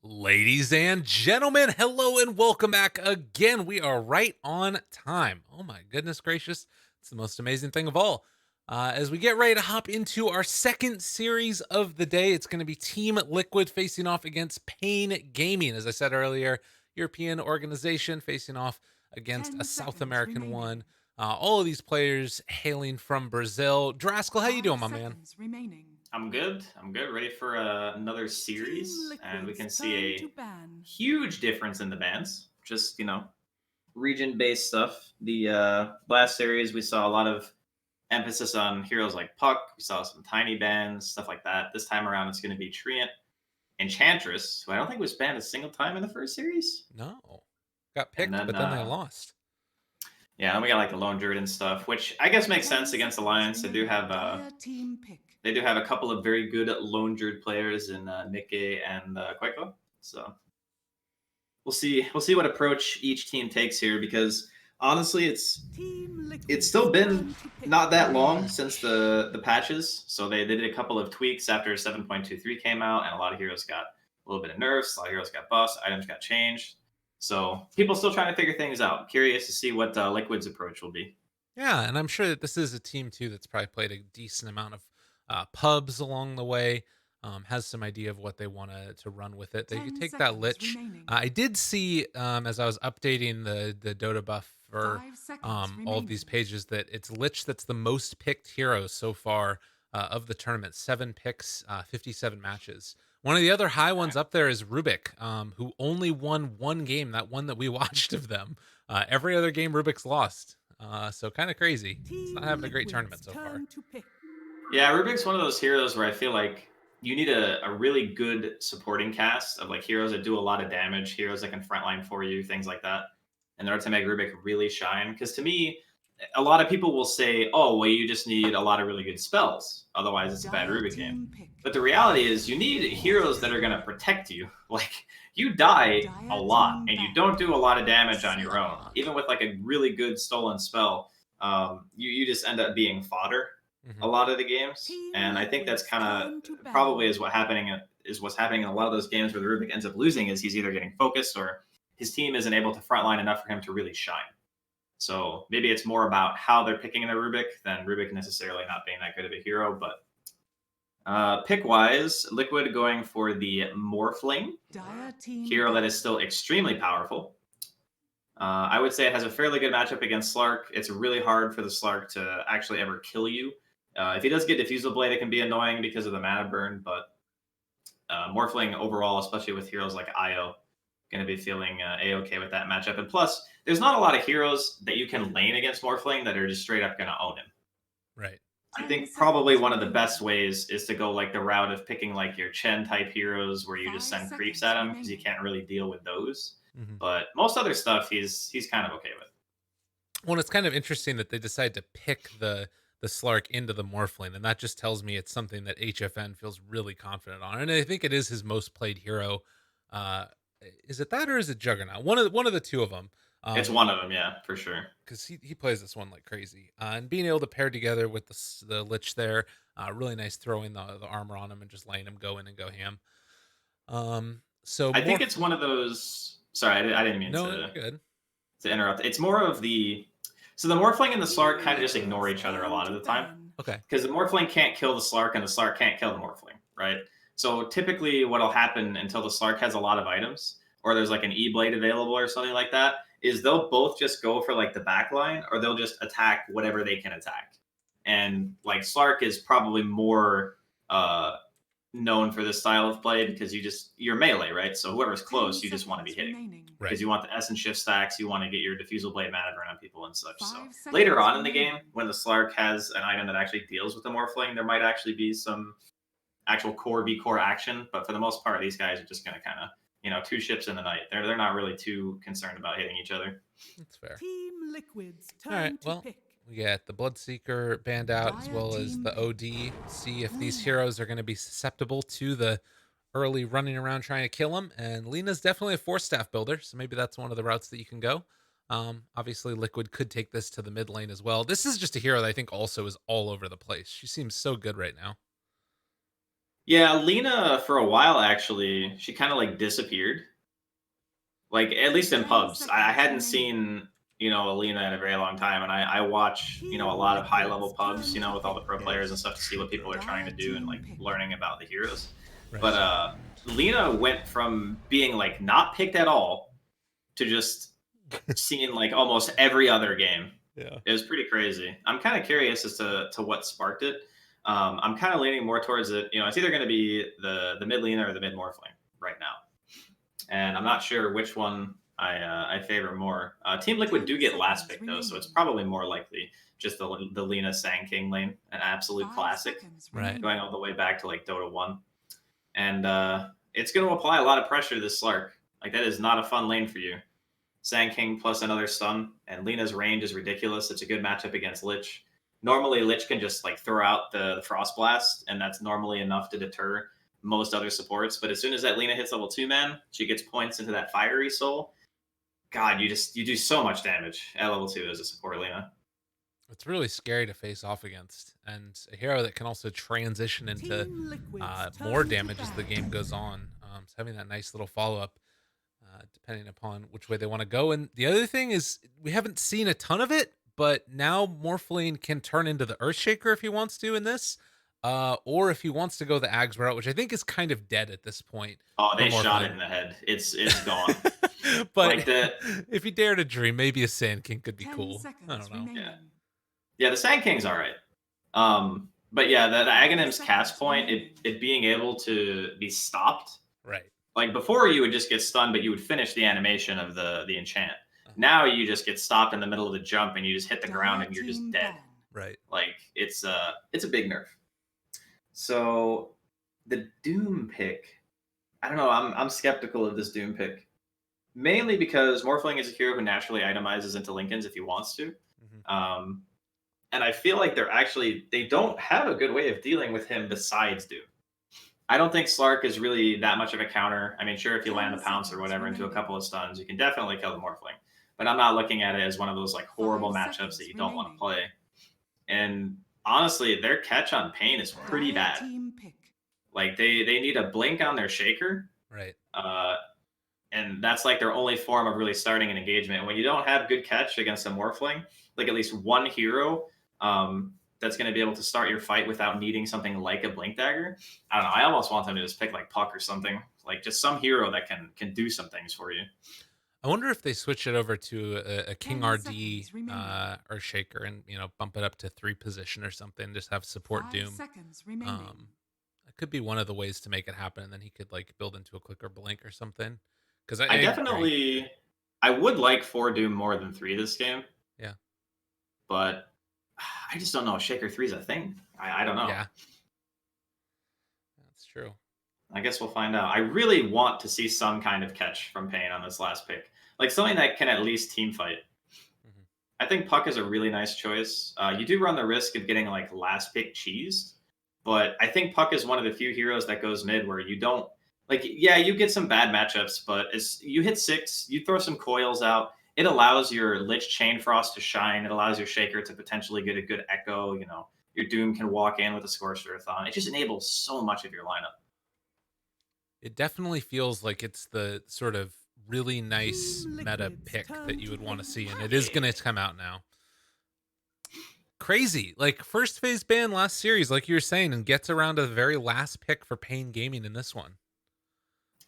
Ladies and gentlemen, hello and welcome back again. We are right on time. Oh my goodness gracious. It's the most amazing thing of all. As we get ready to hop into our second series of the day, it's going to be Team Liquid facing off against paiN Gaming. As I said earlier, European organization facing off against a 10 South seconds American one. remaining. All of these players hailing from Brazil. Draskell, how you doing, 5 my man? seconds remaining. I'm good. I'm good. Ready for another Team series, and we Liquid's can see turn to a ban. huge difference in the bans. Just region-based stuff. The last series we saw a lot of emphasis on heroes like Puck. We saw some tiny bans, stuff like that. This time around, it's going to be Treant, Enchantress, who I don't think was banned a single time in the first series. No. Got And picked, then but then they lost. yeah, then we got like the Lone Druid and stuff, which I guess makes 10 sense against seconds Alliance. They do remaining. have Dire team pick. a couple of very good Lone Druid players in Nikke and Quaiko. So we'll see what approach each team takes here, because honestly, Team it's Liquid's still been turn to pick. not that long since the patches. So they did a couple of tweaks after 7.23 came out, and a lot of heroes got a little bit of nerfs, a lot of heroes got buffs, items got changed. So people still trying to figure things out. Curious to see what Liquid's approach will be. Yeah, and I'm sure that this is a team too that's probably played a decent amount of pubs along the way. Has some idea of what they want to run with it. They could 10 take that seconds lich. remaining. I did see as I was updating the Dota buff for 5 seconds all of these remaining. pages that it's lich that's the most picked hero so far of the tournament. 7 picks, 57 matches. One of the other high ones up there is Rubik, who only won one game, that one that we watched of them. Every other game Rubik's lost. So kind of crazy. It's not Team having a great tournament Liquid's so far. turn to pick. Yeah, Rubik's one of those heroes where I feel like you need a really good supporting cast of like heroes that do a lot of damage, heroes that can frontline for you, things like that, in order to make Rubik really shine. Because to me, a lot of people will say, "Oh, well, you just need a lot of really good spells. Otherwise, it's a bad Dire Rubik game." team pick. But the reality is, you need heroes that are going to protect you. Like you die a Dire lot, team and you ban. don't do a lot of damage on your own. Even with like a really good stolen spell, you just end up being fodder a Mhm. lot of the games. Team And I think that's Liquid's kind turn to of ban. probably is what's happening in a lot of those games where the Rubik ends up losing, is he's either getting focused or his team isn't able to frontline enough for him to really shine. So maybe it's more about how they're picking their Rubik than Rubik necessarily not being that good of a hero. But pick wise, Liquid going for the Morphling Dire team hero that ban. is still extremely powerful. I would say it has a fairly good matchup against Slark. It's really hard for the Slark to actually ever kill you. If he does get Diffusal Blade, it can be annoying because of the mana burn, but Morphling overall, especially with heroes like Io, going to be feeling a-okay with that matchup. And plus, there's not a lot of heroes that you can lane against Morphling that are just straight up going to own him. Right. I 10 think probably seconds one of the remaining. best ways is to go like the route of picking like your Chen type heroes where you just 5 send creeps seconds at him because you remaining. can't really deal with those. Mhm. But most other stuff he's kind of okay with. Well, it's kind of interesting that they decide to pick the Slark into the Morphling, and that just tells me it's something that HFN feels really confident on. And I think it is his most played hero. Uh, is it that or is it Juggernaut? One of the two of them. It's one of them, yeah, for sure. Because he plays this one like crazy, and being able to pair together with the Lich there, really nice throwing the armor on him and just letting him go in and go ham. So I think more. it's one of those. Sorry, I didn't mean No, you're good. to interrupt. It's more of the so the Morphling and the Slark kind of just Liquid's ignore each other a turn lot to of the time, ban. Okay. because the Morphling can't kill the Slark and the Slark can't kill the Morphling, right? So typically, what'll happen until the Slark has a lot of items, or there's like an E Blade available or something like that, is they'll both just go for like the back line, or they'll just attack whatever they can attack. And like Slark is probably more uh, known for this style of play because you're melee, right? So whoever's 10 close, you just want to be seconds hitting remaining. Right. because you want the essence shift stacks, you want to get your diffusal blade mana burn on people and such. So 5 later seconds on in the game, remaining. when the Slark has an item that actually deals with the Morphling, there might actually be some actual core v core action. But for the most part, these guys are just going to kind of two ships in the night. They're not really too concerned about hitting each other. That's fair. Team Liquid's All right. turn to Well, pick. we got the Bloodseeker banned out as Dire well as team the pick. OD. See if these Lena. heroes are going to be susceptible to the early running around trying to kill him. And Lena's definitely a force staff builder, so maybe that's one of the routes that you can go. Obviously, Liquid could take this to the mid lane as well. This is just a hero that I think also is all over the place. She seems so good right now. Yeah, Lena for a while actually, she kind of like disappeared. Like at least in 10 pubs, I seconds hadn't remaining. seen Alina in a very long time, and I watch a Team lot of high level Liquid's pubs, turn to with all the pick. pro players and stuff to see what people are trying to Dire do and like team pick. learning about the heroes. Right. But Lena went from being like not picked at all to just seen like almost every other game. Yeah. It was pretty crazy. I'm kind of curious as to what sparked it. I'm kind of leaning more towards it. It's either going to be the mid Lena or the mid Morphling right now, and I'm not sure which one I favor more. Team Liquid 10 do get last seconds pick though, so it's remaining. probably more likely just the Lena Sang King lane, an absolute 5 classic, seconds Right. remaining. going all the way back to like Dota 1. And it's going to apply a lot of pressure to this Slark. Like, that is not a fun lane for you. Sand King plus another stun, and Lena's range is ridiculous. It's a good matchup against Lich. Normally, Lich can just like throw out the Frost Blast, and that's normally enough to deter most other supports. But as soon as that Lena hits level 2 man, she gets points into that Fiery Soul. God, you do so much damage at level 2 as a support Lena. It's really scary to face off against, and a hero that can also transition into Team Liquid's more turn to damage as the battle. game goes on. So having that nice little follow up, depending upon which way they want to go. And the other thing is, we haven't seen a ton of it, but now Morphling can turn into the Earthshaker if he wants to in this, or if he wants to go the Ags route, which I think is kind of dead at this point. Oh, For they shot it Morphling. in the head. It's gone. But Like the if you dare to dream, maybe a Sand King could be 10 cool. I seconds don't know. remaining. Yeah, the Sand King's all right. But yeah, the Aghanim's cast point, it being able to be stopped. Right. Like before, you would just get stunned, but you would finish the animation of the enchant. Now you just get stopped in the middle of the jump, and you just hit the ground, and you're just dead. Right. Like it's a big nerf. So the Doom pick, I don't know. I'm skeptical of this Doom pick, mainly because Morphling is a hero who naturally itemizes into Lincolns if he wants to. And I feel like they don't have a good way of dealing with him besides Doom. I don't think Slark is really that much of a counter. I mean, sure, if you land a pounce or whatever into a couple of stuns, you can definitely kill the Morphling. But I'm not looking at it as one of those like horrible matchups that you don't want to play. And honestly, their catch on paiN is pretty bad. Like they need a blink on their shaker. Right. And that's like their only form of really starting an engagement. And when you don't have good catch against a Morphling, like at least one hero that's going to be able to start your fight without needing something like a Blink Dagger. I don't know. I almost want them to just pick like Puck or something, like just some hero that can do some things for you. I wonder if they switch it over to a King RD or Shaker and bump it up to 3 position or something. Just have support Doom. It could be one of the ways to make it happen, and then he could like build into a quicker blink or something. Because I definitely I would like 4 Doom more than 3 this game. Yeah, but I just don't know if Shaker 3 is a thing. I don't know. Yeah, that's true. I guess we'll find out. I really want to see some kind of catch from paiN on this last pick. Like something that can at least team fight. I think Puck is a really nice choice. You do run the risk of getting like last pick cheesed, but I think Puck is one of the few heroes that goes mid where you don't you get some bad matchups, but as you hit 6, you throw some coils out. It allows your Lich Chain Frost to shine. It allows your Shaker to potentially get a good echo. Your Doom can walk in with a Scorched Earth on. It just enables so much of your lineup. It definitely feels like it's the sort of really nice meta pick that you would want to see, and it is going to come out now. Crazy. Like, first phase ban last series, like you were saying, and gets around to the very last pick for paiN Gaming in this one.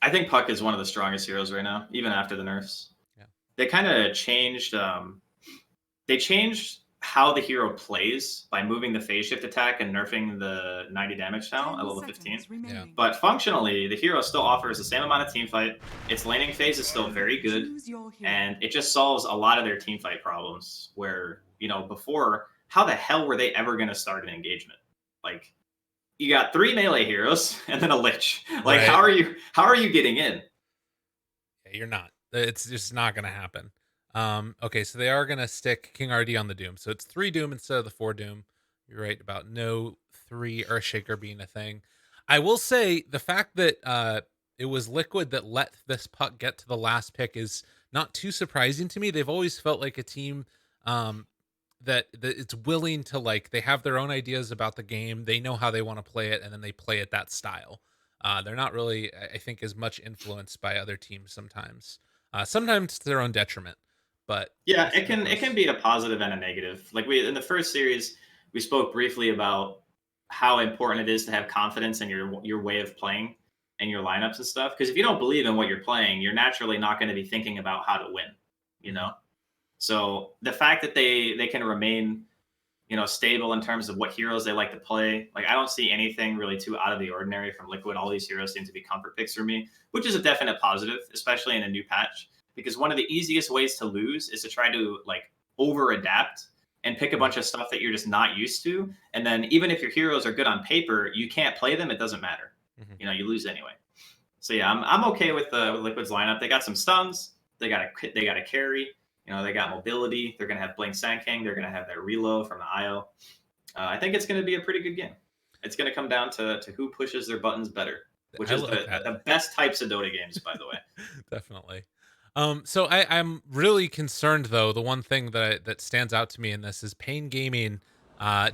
I think Puck is one of the strongest heroes right now, even after the nerfs. Yeah. They kind of changed. They changed how the hero plays by moving the phase shift attack and nerfing the 90 damage talent at level 15. Yeah. But functionally, the hero still offers the same amount of team fight. Its laning phase is still very good, and it just solves a lot of their team fight problems. Where before, how the hell were they ever going to start an engagement? Like, you got 3 melee heroes and then a Lich. Like, Right. how are you getting in? Yeah, you're not. It's just not going to happen. Okay, so they are going to stick King RD on the Doom. So it's 3 Doom instead of the 4 Doom. You're right about no 3 Earthshaker being a thing. I will say the fact that it was Liquid that let this Puck get to the last pick is not too surprising to me. They've always felt like a team that it's willing to like they have their own ideas about the game. They know how they want to play it, and then they play it that style. They're not really, I think, as much influenced by other teams sometimes. Sometimes to their own detriment, but Yeah, we'll see how it can goes. be a positive and a negative. Like we in the first series, we spoke briefly about how important it is to have confidence in your way of playing and your lineups and stuff. Because if you don't believe in what you're playing, you're naturally not going to be thinking about how to win. You Mhm. know, so the fact that they can remain stable in terms of what heroes they like to play. Like I don't see anything really too out of the ordinary from Liquid. All these heroes seem to be comfort picks for me, which is a definite positive, especially in a new patch. Because one of the easiest ways to lose is to try to like over adapt and pick a Right. bunch of stuff that you're just not used to. And then even if your heroes are good on paper, you can't play them. It doesn't matter. Mhm. You lose anyway. So yeah, I'm okay with Liquid's lineup. They got some stuns. They got a carry. They got mobility. They're gonna have Blink Sandking. They're gonna have their reload from the IO. I think it's gonna be a pretty good game. It's gonna come down to who pushes their buttons better, which I is love the that. the best types of Dota games, by the way. Definitely. So I'm really concerned though. The one thing that stands out to me in this is paiN Gaming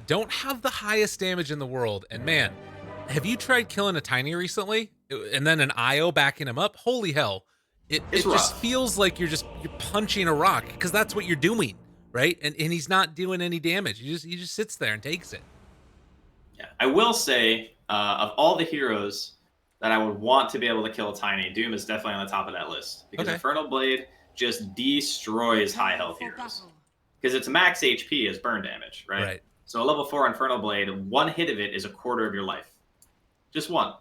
don't have the highest damage in the world. And man, have you tried killing a tiny recently? And then an IO backing him up? Holy hell. It's It just rough. feels like you're punching a rock because that's what you're doing, right? And he's not doing any damage. He just sits there and takes it. Yeah, I will say of all the heroes that I would want to be able to kill Tiny, Doom is definitely on the top of that list because Okay. Infernal Blade just destroys high health heroes because it's max HP as burn damage, right? Right. So a level 4 Infernal Blade, one hit of it is a quarter of your life, just one.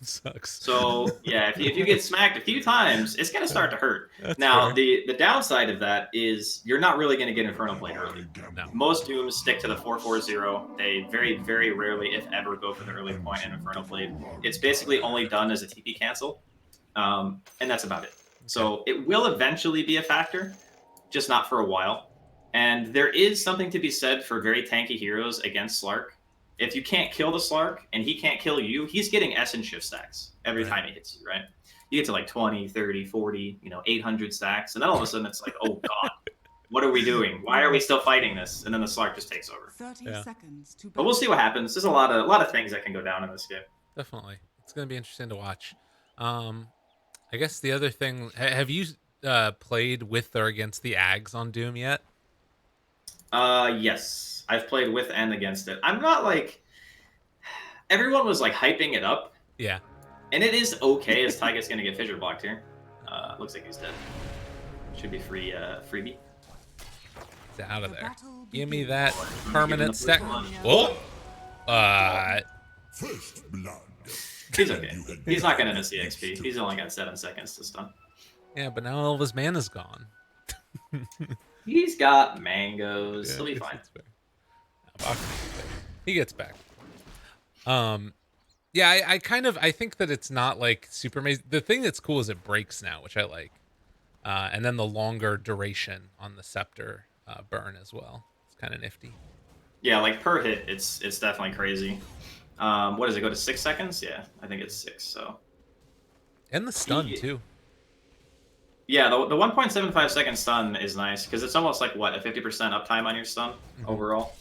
Sucks. So yeah, if you get smacked a few times, it's gonna start to hurt. That's Now fair. the downside of that is you're not really gonna get Infernal Blade early. No. Most Dooms stick to the 440. They very, very rarely, if ever, go for the early point in Infernal Blade. It's basically only done as a TP cancel, and that's about it. Okay. So it will eventually be a factor, just not for a while. And there is something to be said for very tanky heroes against Slark. If you can't kill the Slark and he can't kill you, he's getting Essence Shift stacks every Right. time he hits you, right? You get to like 20, 30, 40, 800 stacks. And then all of a sudden it's like, oh God, what are we doing? Why are we still fighting this? And then the Slark just takes over. 30 Yeah. seconds to But we'll see what happens. There's a lot of things that can go down in this game. Definitely. It's going to be interesting to watch. Um, I guess the other thing, have you played with or against the Ags on Doom yet? Yes, I've played with and against it. I'm not like everyone was like hyping it up, Yeah. and it is okay as Tyga's gonna get fissure blocked here. Looks like he's dead. Should be free freebie. It's out of The there. battle Give me begins. that Give him the permanent first stack. one. Whoa. Uh, First blood. He's okay. He's not gonna miss the XP. He's only got 7 seconds to stun. yeah, but now all of his mana's gone. He's got mangoes. He'll be it's- fine. it's fair. He gets back. Yeah, I think that it's not like super amazing. The thing that's cool is it breaks now, which I like. And then the longer duration on the scepter burn as well. It's kind of nifty. Yeah, like per hit, it's definitely crazy. What does it go to 6 seconds? Yeah, I think it's 6. So And the stun Yeah. too. yeah, the 1.75 second stun is nice because it's almost like what a 50% uptime on your stun overall.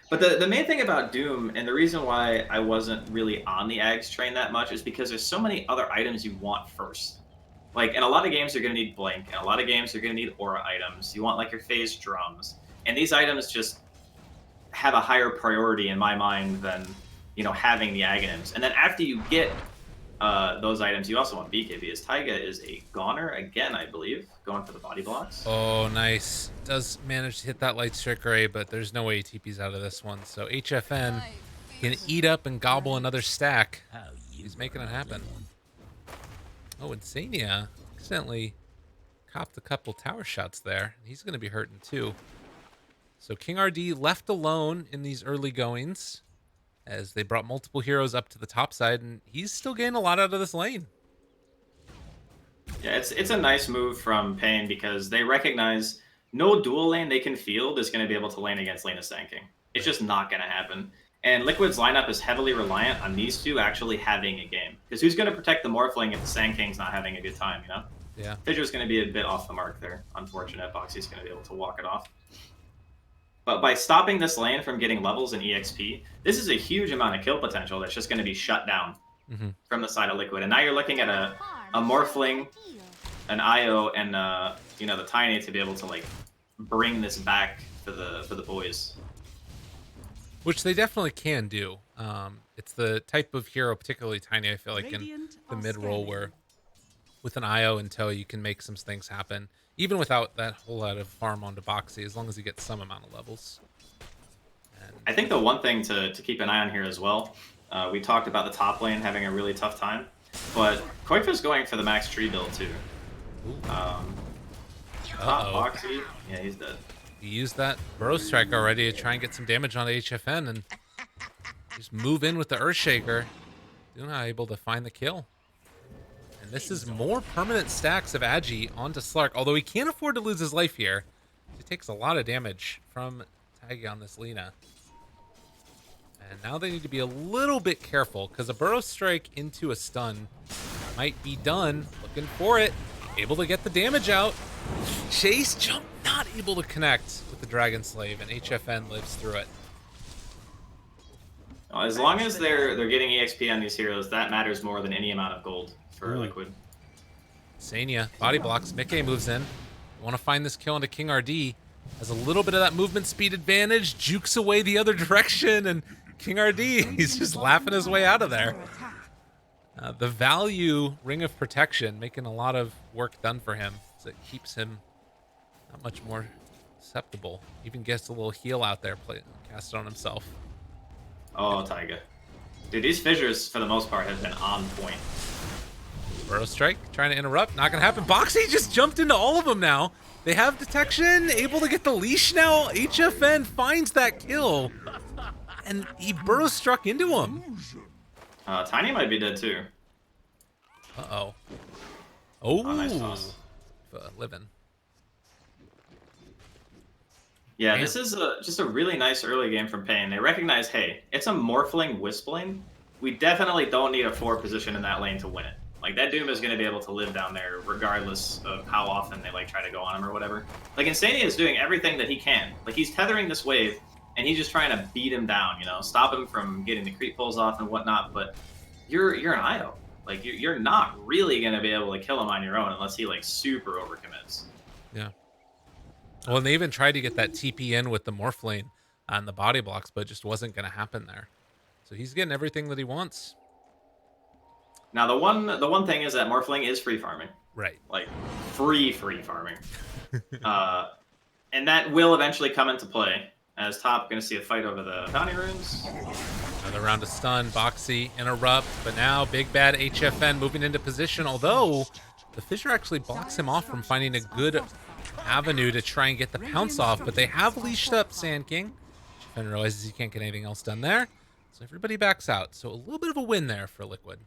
But the main thing about Doom and the reason why I wasn't really on the Ags train that much is because there's so many other items you want first. Like in a lot of games you're gonna need Blink, and a lot of games you're gonna need aura items. You want like your phase drums, and these items just have a higher priority in my mind than having the Aghanims. And then after you get those items, you also want BKB. As Taiga is a goner again, I believe, going for the body blocks. Oh, nice. Does manage to hit that light strike ray, but there's no way he TP's out of this one. So HFN can eat up and gobble another stack. He's making it happen. Oh, Insania accidentally copped a couple tower shots there. He's going to be hurting too. So King RD left alone in these early goings as they brought multiple heroes up to the top side, and he's still getting a lot out of this lane. Yeah, it's a nice move from paiN because they recognize no dual lane they can field is going to be able to lane against Lena Sanking. It's just not going to happen. And Liquid's lineup is heavily reliant on these two actually having a game. Because who's going to protect the Morphling if the Sand King's not having a good time, Yeah. Fissure's going to be a bit off the mark there. Unfortunate. Boxy's going to be able to walk it off. But by stopping this lane from getting levels and EXP, this is a huge amount of kill potential that's just going to be shut down from the side of Liquid. And now you're looking at a Morphling, an IO, and you know, the Tiny to be able to like bring this back for the boys. Which they definitely can do. It's the type of hero, particularly Tiny, I feel like in the mid-roll where with an IO and Toe you can make some things happen. Even without that whole lot of farm onto Boxy, as long as he gets some amount of levels. And I think the one thing to keep an eye on here as well, we talked about the top lane having a really tough time, but Koifa's going for the max tree build too. Top Boxy, yeah, he's dead. he used that Burrow Strike already to try and get some damage on HFN and just move in with the Earthshaker. Still not able to find the kill. And this is more permanent stacks of Agi onto Slark, although he can't afford to lose his life here. He takes a lot of damage from tagging on this Lina. And now they need to be a little bit careful because a Burrow Strike into a stun might be done. Looking for it. Able to get the damage out. Chase jump not able to connect with the Dragon Slave, and HFN lives through it. As long as they're getting EXP on these heroes, that matters more than any amount of gold for Liquid. Sania, body blocks. Mickey moves in. Want to find this kill into King RD. Has a little bit of that movement speed advantage. Jukes away the other direction, and King RD, he's just laughing his way out of there. The value Ring of Protection making a lot of work done for him. So it keeps him not much more susceptible. Even gets a little heal out there, cast it on himself. Oh, Taiga. Dude, these fissures, for the most part, have been on point. Burrow Strike, trying to interrupt. Not going to happen. Boxy just jumped into all of them now. They have detection, able to get the leash now. HFN finds that kill. And he Burrow Struck into him. Tiny might be dead, too. Uh-oh. Oh, nice toss. Living. Yeah, Damn. this is just a really nice early game from paiN. They recognize, hey, it's a Morphling Wisp lane. We definitely don't need a 4 position in that lane to win it. Like, that Doom is going to be able to live down there regardless of how often they, like, try to go on him or whatever. Like, Insania is doing everything that he can. Like, he's tethering this wave, and he's just trying to beat him down, you know? Stop him from getting the creep pulls off and whatnot, but you're an IO. Like, you're not really going to be able to kill him on your own unless he, like, super overcommits. Yeah. Well, and they even tried to get that TP in with the Morph lane on the body blocks, but it just wasn't going to happen there. So he's getting everything that he wants. Now, the one thing is that Morphling is free farming. Right. Like, free farming. And that will eventually come into play, as top going to see a fight over the bounty runes. Another round of stun. Boxy, interrupt, but now Big Bad HFN moving into position, although the Fissure actually blocks him off from finding a good avenue to try and get the pounce off, but they have leashed up Sand King. HFN realizes he can't get anything else done there, so everybody backs out. So a little bit of a win there for Liquid.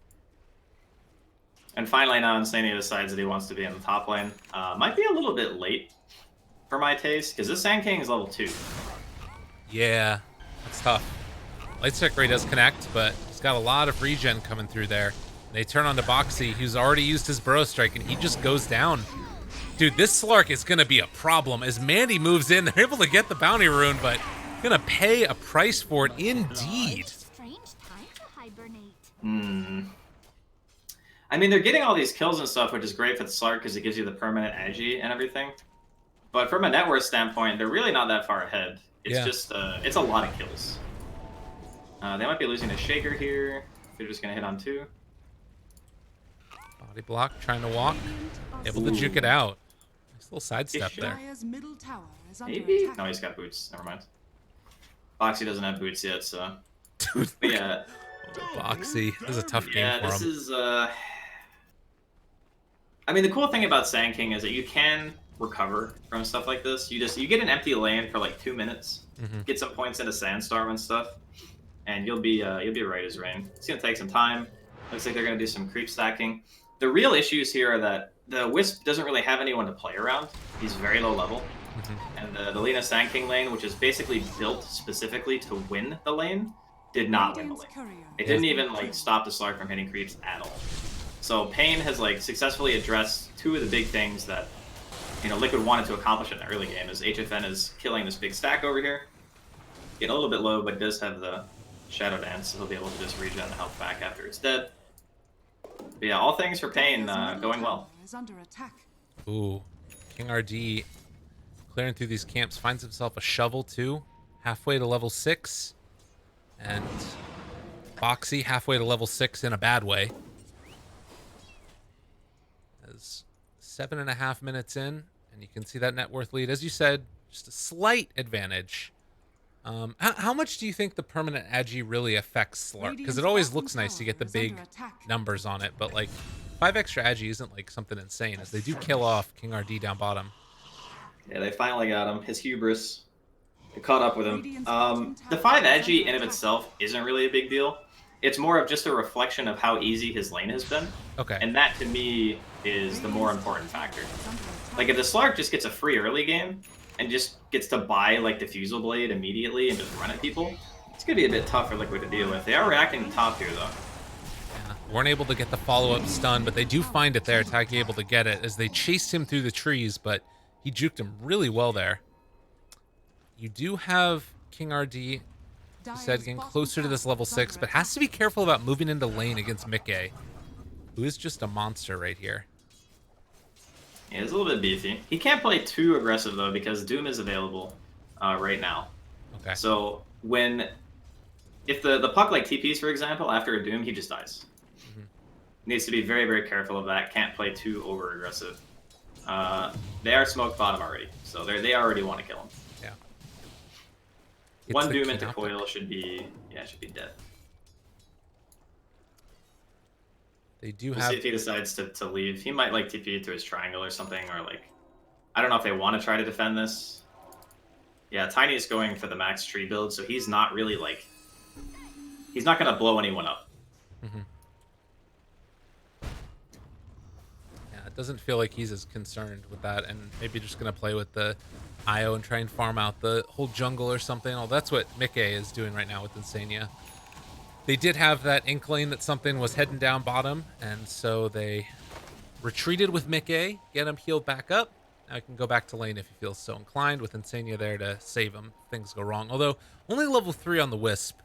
And finally now Insania decides that he wants to be in the top lane. Might be a little bit late for my taste, because this Sand King is level 2. Yeah, that's tough. Leipzig Ray does connect, but he's got a lot of regen coming through there. They turn on to Boxy, who's already used his Burrow Strike, and he just goes down. Dude, this Slark is going to be a problem. As Mandy moves in, they're able to get the bounty rune, but going to pay a price for it indeed. I mean, they're getting all these kills and stuff, which is great for the Slark because it gives you the permanent agi and everything. But from a net worth standpoint, they're really not that far ahead. It's just, it's a lot of kills. They might be losing a Shaker here. They're just going to hit on 2. Body block, trying to walk. Able to juke it out. Nice little sidestep there. Maybe? No, he's got boots. Never mind. Boxy doesn't have boots yet, so... Dude, but yeah. Boxy. This is a tough game for him. Yeah, this is... I mean, the cool thing about Sand King is that you can recover from stuff like this. You get an empty lane for like 2 minutes, get some points into Sandstorm and stuff, and you'll be right as rain. It's gonna take some time. Looks like they're gonna do some creep stacking. The real issues here are that the Wisp doesn't really have anyone to play around. He's very low level, and the Lina Sand King lane, which is basically built specifically to win the lane, did not win the lane. It didn't even like stop the Slark from hitting creeps at all. So paiN has like successfully addressed 2 of the big things that Liquid wanted to accomplish in the early game. Is HFN is killing this big stack over here, getting a little bit low, but does have the Shadow Dance, so he'll be able to just regen the health back after it's dead. But yeah, all things for paiN going well. Is under attack. Ooh, King RD clearing through these camps, finds himself a shovel too, halfway to level 6, and Boxy halfway to level 6 in a bad way. As 7.5 minutes in, and you can see that net worth lead, as you said, just a slight advantage. How much do you think the permanent agi really affects Slark? Because it always looks nice to get the big numbers on it, but like 5 extra agi isn't like something insane, as they do kill off King RD down bottom. Yeah, they finally got him. His hubris, they caught up with him. The 5 agi in of itself isn't really a big deal. It's more of just a reflection of how easy his lane has been. Okay. And that, to me, is the more important factor. Like, if the Slark just gets a free early game and just gets to buy, like, Diffusal Blade immediately and just run at people, it's going to be a bit tough for Liquid to deal with. They are reacting top here, though. Yeah, weren't able to get the follow-up stun, but they do find it there. Taki able to get it as they chased him through the trees, but he juked him really well there. You do have King RD, you said, getting closer to this level 6, but has to be careful about moving into lane against paiN, who is just a monster right here. Yeah, he's a little bit beefy. He can't play too aggressive, though, because Doom is available right now. Okay. So if the puck like TPs, for example, after a Doom, he just dies. Needs to be very, very careful of that. Can't play too over aggressive. They are smoked bottom already, so they already want to kill him. Yeah. One Doom into coil should be dead. They do We'll have. see if he decides to leave. He might like TP to his triangle or something, or like, I don't know if they want to try to defend this. Yeah, Tiny is going for the max tree build, so he's not really like, he's not gonna blow anyone up. Yeah, it doesn't feel like he's as concerned with that, and maybe just gonna play with the IO and try and farm out the whole jungle or something. Oh, that's what paiN is doing right now with Insania. They did have that inkling that something was heading down bottom, and so they retreated with paiN, get him healed back up. Now he can go back to lane if he feels so inclined, with Insania there to save him if things go wrong. Although, only level 3 on the Wisp.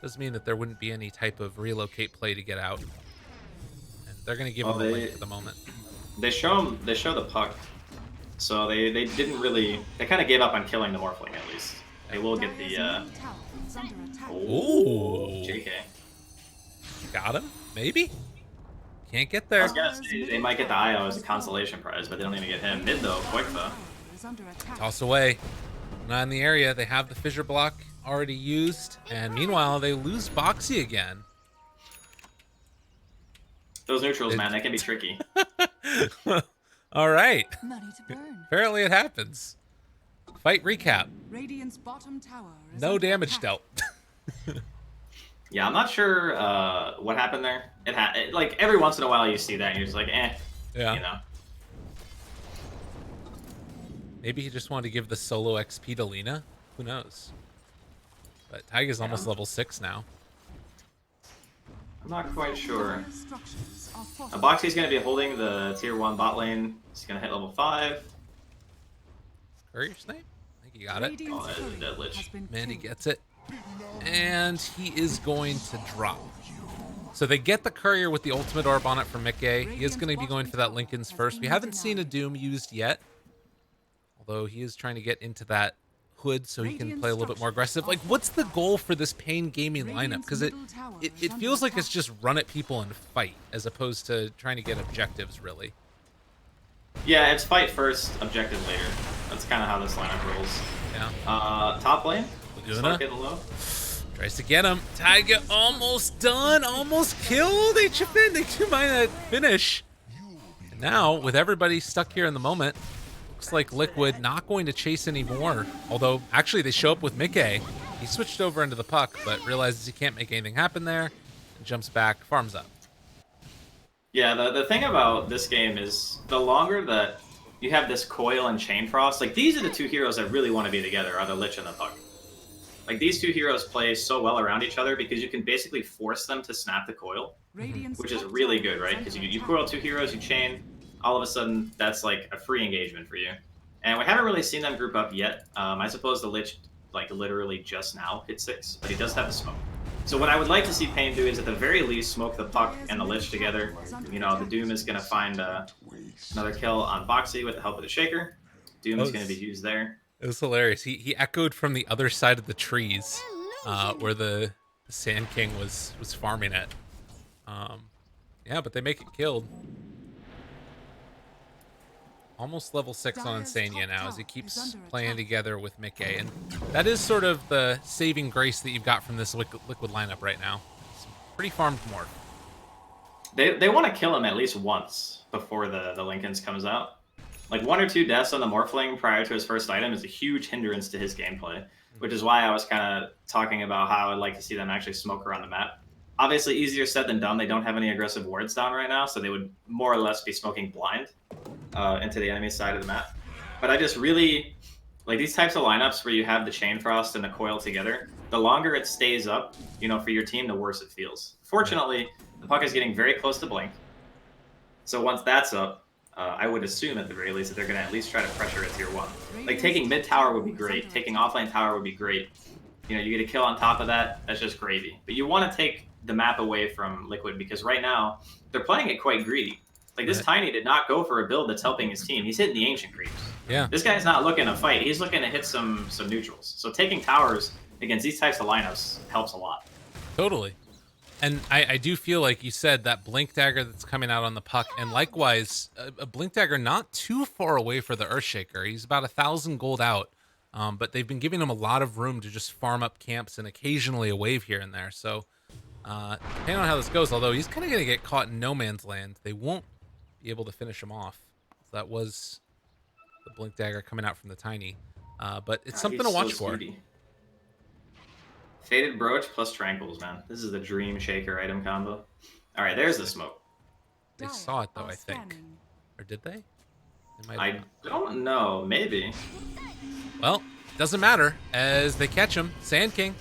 Does mean that there wouldn't be any type of relocate play to get out. And they're going to give him the link at the moment. They show the puck, so they didn't really, they kind of gave up on killing the Morphling at least. They will get the, Ooh. JK. Got him? Maybe? Can't get I there. was gonna say, they might get the IO as a consolation prize, but they don't even get him. Mid though, quick though. Toss away. Not in the area. They have the fissure block already used, and meanwhile they lose Boxy again. Those neutrals, man, they can be tricky. All right. Money to burn. Apparently it happens. Fight recap. Radiant's bottom tower is No under damage attack. dealt. Yeah, I'm not sure what happened there. Like every once in a while you see that and you're just like, Yeah. you know. Maybe he just wanted to give the solo XP to Lina. Who knows? But Taiga's almost level 6 now. I'm not quite sure. Structures are fortified. Boxy's gonna be holding the tier 1 bot lane. He's gonna hit level 5. Courier snipe? I think he got it. Radiant's Oh, that is a courier dead lich. has been Mandy killed. gets it. And he is going to drop. So they get the courier with the ultimate orb on it from paiN. He is going to be going for that Lincoln's first. We haven't seen a Doom used yet. Although he is trying to get into that hood so he can play a little bit more aggressive. Like, what's the goal for this paiN gaming lineup? Because it feels like it's just run at people and fight, as opposed to trying to get objectives, really. Yeah, it's fight first, objective later. That's kind of how this lineup rolls. Yeah. Top lane. Laguna. Start getting low. Tries to get him. Taiga almost done. Almost killed. They chip in. They do mine that finish. And now, with everybody stuck here in the moment, looks like Liquid not going to chase anymore. Although, actually, they show up with paiN. He switched over into the puck, but realizes he can't make anything happen there. And jumps back, farms up. Yeah, the thing about this game is the longer that you have this Coil and Chain Frost, like these are the two heroes that really want to be together, are the Lich and the Puck. Like these two heroes play so well around each other because you can basically force them to snap the Coil, Radiant's which is top really tower good, right? is Because under you attack. coil two heroes, you chain, all of a sudden that's like a free engagement for you. And we haven't really seen them group up yet. I suppose the Lich like literally just now hit 6, but he does have a smoke. So what I would like to see paiN do is at the very least smoke the Puck and the Lich together. You know, the Doom is going to find another kill on Boxy with the help of the Shaker. Doom is going to be used there. It was hilarious. He echoed from the other side of the trees where the Sand King was farming it. Yeah, but they make it killed. Almost level 6 on Insania now as he keeps playing together with Mickey. And that is sort of the saving grace that you've got from this liquid lineup right now. It's pretty farmed morph. They want to kill him at least once before the Lincolns comes out. Like 1 or 2 deaths on the Morphling prior to his first item is a huge hindrance to his gameplay, which is why I was kind of talking about how I'd like to see them actually smoke around the map. Obviously, easier said than done. They don't have any aggressive wards down right now, so they would more or less be smoking blind into the enemy side of the map. But I just really like these types of lineups where you have the Chain Frost and the Coil together. The longer it stays up, you know, for your team, the worse it feels. Fortunately, the Puck is getting very close to blink. So once that's up, I would assume at the very least that they're going to at least try to pressure it tier 1. Like taking mid tower would be great. Taking offlane tower would be great. You know, you get a kill on top of that, that's just gravy. But you want to take the map away from Liquid because right now they're playing it quite greedy. Like this Tiny did not go for a build that's helping his team. He's hitting the Ancient Creeps. Yeah. This guy's not looking to fight. He's looking to hit some neutrals. So taking towers against these types of lineups helps a lot. Totally. And I do feel like you said that Blink Dagger that's coming out on the Puck, and likewise a Blink Dagger not too far away for the Earthshaker. He's about 1,000 gold out, but they've been giving him a lot of room to just farm up camps and occasionally a wave here and there. So depending on how this goes, although he's kind of going to get caught in no man's land, they won't be able to finish him off. So that was the Blink Dagger coming out from the Tiny, but it's something to watch for. Faded Brooch plus Tranquils, man. This is the Dream Shaker item combo. All right, there's the smoke. They saw it, though, I think. Or did they? I don't know. Maybe. Well, doesn't matter, as they catch him. Sand King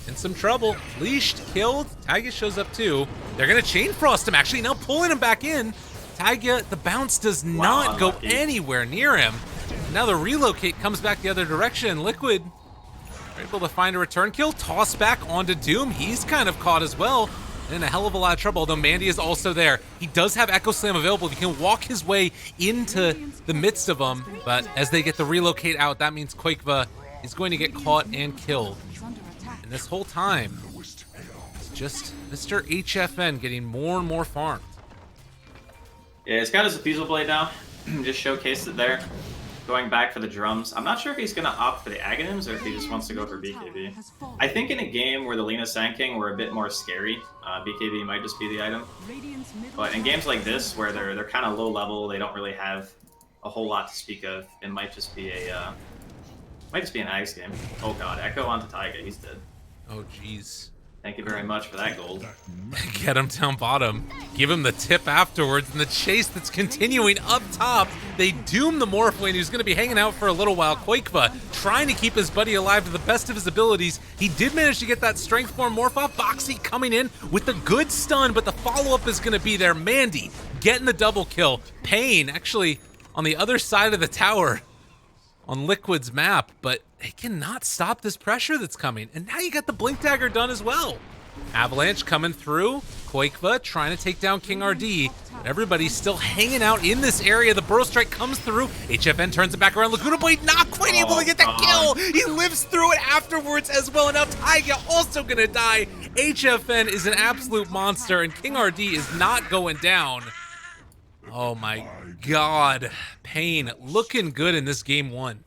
in some trouble. Leashed, killed. Taiga shows up, too. They're going to Chain Frost him, actually. Now pulling him back in. Taiga, the bounce does not go anywhere near him. Now the relocate comes back the other direction. Liquid able to find a return kill, toss back onto Doom. He's kind of caught as well, and in a hell of a lot of trouble, although Mandy is also there. He does have Echo Slam available. He can walk his way into the midst of them, but as they get the relocate out, that means Quakeva is going to get caught and killed. And this whole time, it's just Mr. HFN getting more and more farmed. Yeah, he's got his Appeasal Blade now. Just showcased it there. Going back for the drums. I'm not sure if he's going to opt for the Aghanims or if he just wants to go for BKB. I think in a game where the Lina Sand King were a bit more scary, BKB might just be the item. But in games like this, where they're kind of low level, they don't really have a whole lot to speak of, it might just be an Aghs game. Oh god, Echo onto Taiga, he's dead. Oh jeez. Thank you very much for that gold. Get him down bottom. Give him the tip afterwards, and the chase that's continuing up top. They doom the Morphling, who's going to be hanging out for a little while. Quakeva trying to keep his buddy alive to the best of his abilities. He did manage to get that Strength Form Morph off. Boxy coming in with the good stun, but the follow-up is going to be there. Mandy getting the double kill. paiN actually on the other side of the tower on Liquid's map, but they cannot stop this pressure that's coming. And now you got the Blink Dagger done as well. Avalanche coming through. Quakeva trying to take down King RD. Everybody's still hanging out in this area. The Burrow Strike comes through. HFN turns it back around. Laguna Blade not quite able to get that kill. He lives through it afterwards as well. And now Taiga also gonna die. HFN is an absolute monster, and King RD is not going down. Oh my god. paiN looking good in this game 1.